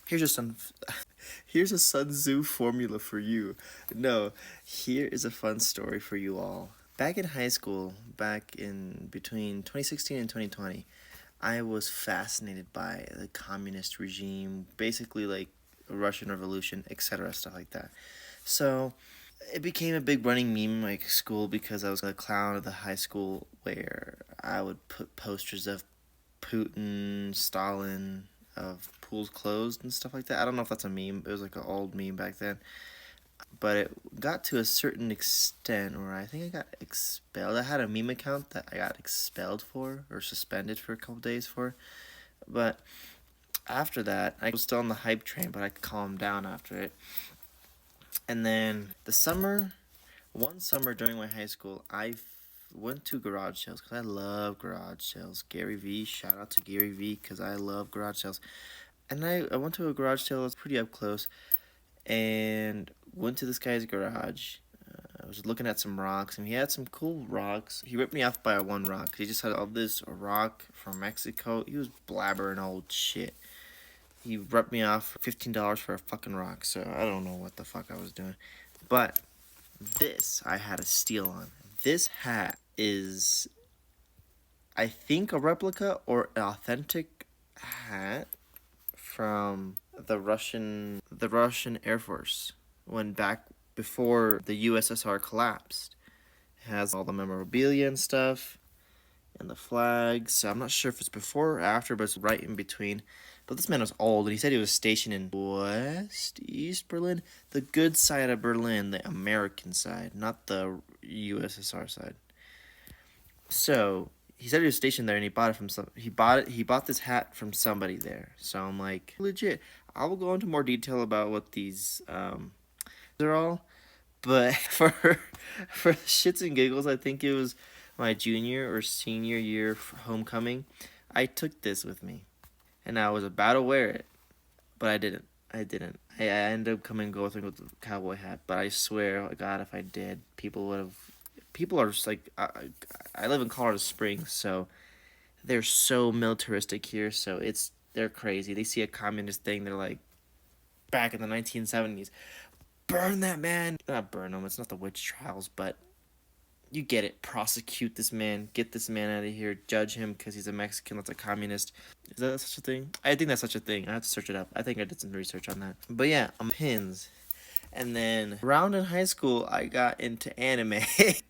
Here's a Sun here's a Sun Tzu formula for you. No, here is a fun story for you all. Back in high school, back in between 2016 and 2020, I was fascinated by the communist regime, basically like a Russian Revolution, etc., stuff like that. So it became a big running meme in my school because I was a clown of the high school where I would put posters of Putin, Stalin, of pools closed and stuff like that. I don't know if that's a meme. It was like an old meme back then. But it got to a certain extent where I think I got expelled. I had a meme account that I got expelled for or suspended for a couple days for. But after that, I was still on the hype train, but I calmed down after it. And then one summer during my high school, went to garage sales because I love garage sales. Gary Vee, shout out to Gary Vee because I love garage sales. And I went to a garage sale, it was pretty up close, and went to this guy's garage. I was looking at some rocks, and he had some cool rocks. He ripped me off by one rock. He just had all this rock from Mexico. He was blabbering old shit. He ripped me off for $15 for a fucking rock, so I don't know what the fuck I was doing. But this I had a steal on. This hat is, I think, a replica or an authentic hat from the Russian Air Force when back before the USSR collapsed. It has all the memorabilia and stuff and the flags. So I'm not sure if it's before or after, but it's right in between. But this man was old, and he said he was stationed in East Berlin, the good side of Berlin, the American side, not the USSR side. So he said he was stationed there, and he bought it from some. He bought this hat from somebody there. So I'm like, legit. I will go into more detail about what these are all, but for shits and giggles, I think it was my junior or senior year for homecoming. I took this with me, and I was about to wear it, but I didn't. I ended up coming and going with the cowboy hat, but I swear, God, if I did, people would have. People are just like, I live in Colorado Springs, so they're so militaristic here. So they're crazy. They see a communist thing, they're like, back in the 1970s, burn that man. Not burn him. It's not the witch trials, but you get it. Prosecute this man. Get this man out of here. Judge him because he's a Mexican that's a communist. Is that such a thing? I think that's such a thing. I have to search it up. I think I did some research on that. But yeah, pins. And then around in high school, I got into anime.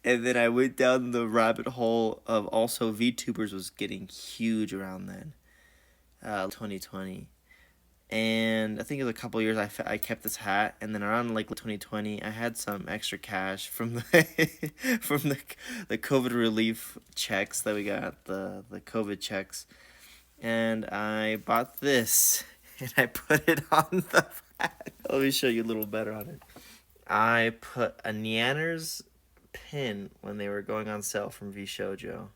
And then I went down the rabbit hole of also VTubers was getting huge around then. 2020. And I think it was a couple years I kept this hat, and then around like 2020 I had some extra cash from the from the COVID relief checks that we got, the COVID checks, and I bought this and I put it on the hat. Let me show you a little better on it. I put a Neanners pin when they were going on sale from V Shoujo.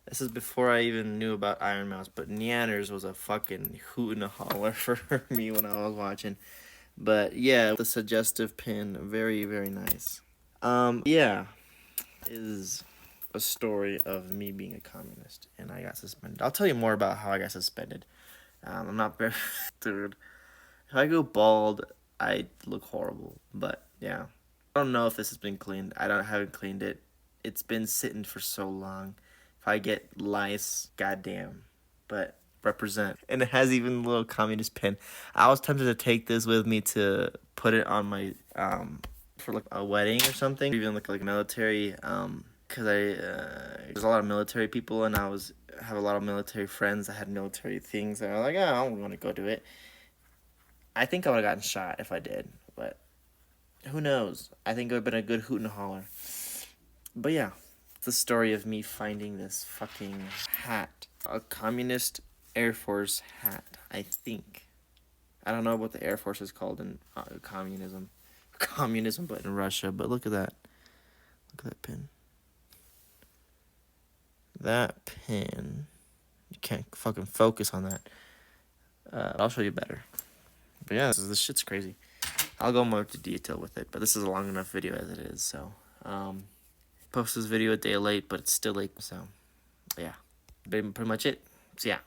This is before I even knew about Iron Mouse, but Neanners was a fucking hoot and a holler for me when I was watching. But yeah, the suggestive pin, very, very nice. Yeah, is a story of me being a communist and I got suspended. I'll tell you more about how I got suspended. I'm not very, dude. If I go bald, I look horrible. But yeah, I don't know if this has been cleaned. Haven't cleaned it. It's been sitting for so long. If I get lice, goddamn. But represent. And it has even a little communist pin. I was tempted to take this with me to put it on my for like a wedding or something, or even like military because there's a lot of military people, and I have a lot of military friends that had military things, and I was like, oh, I don't want to go do it. I think I would have gotten shot if I did, but who knows? I think it would have been a good hoot and holler. But yeah, the story of me finding this fucking hat. A communist Air Force hat, I think. I don't know what the Air Force is called in communism. Communism, but in Russia. But look at that. Look at that pin. That pin. You can't fucking focus on that. I'll show you better. But yeah, this shit's crazy. I'll go more into detail with it, but this is a long enough video as it is, so post this video a day late, but it's still late, so yeah, pretty much it. So yeah.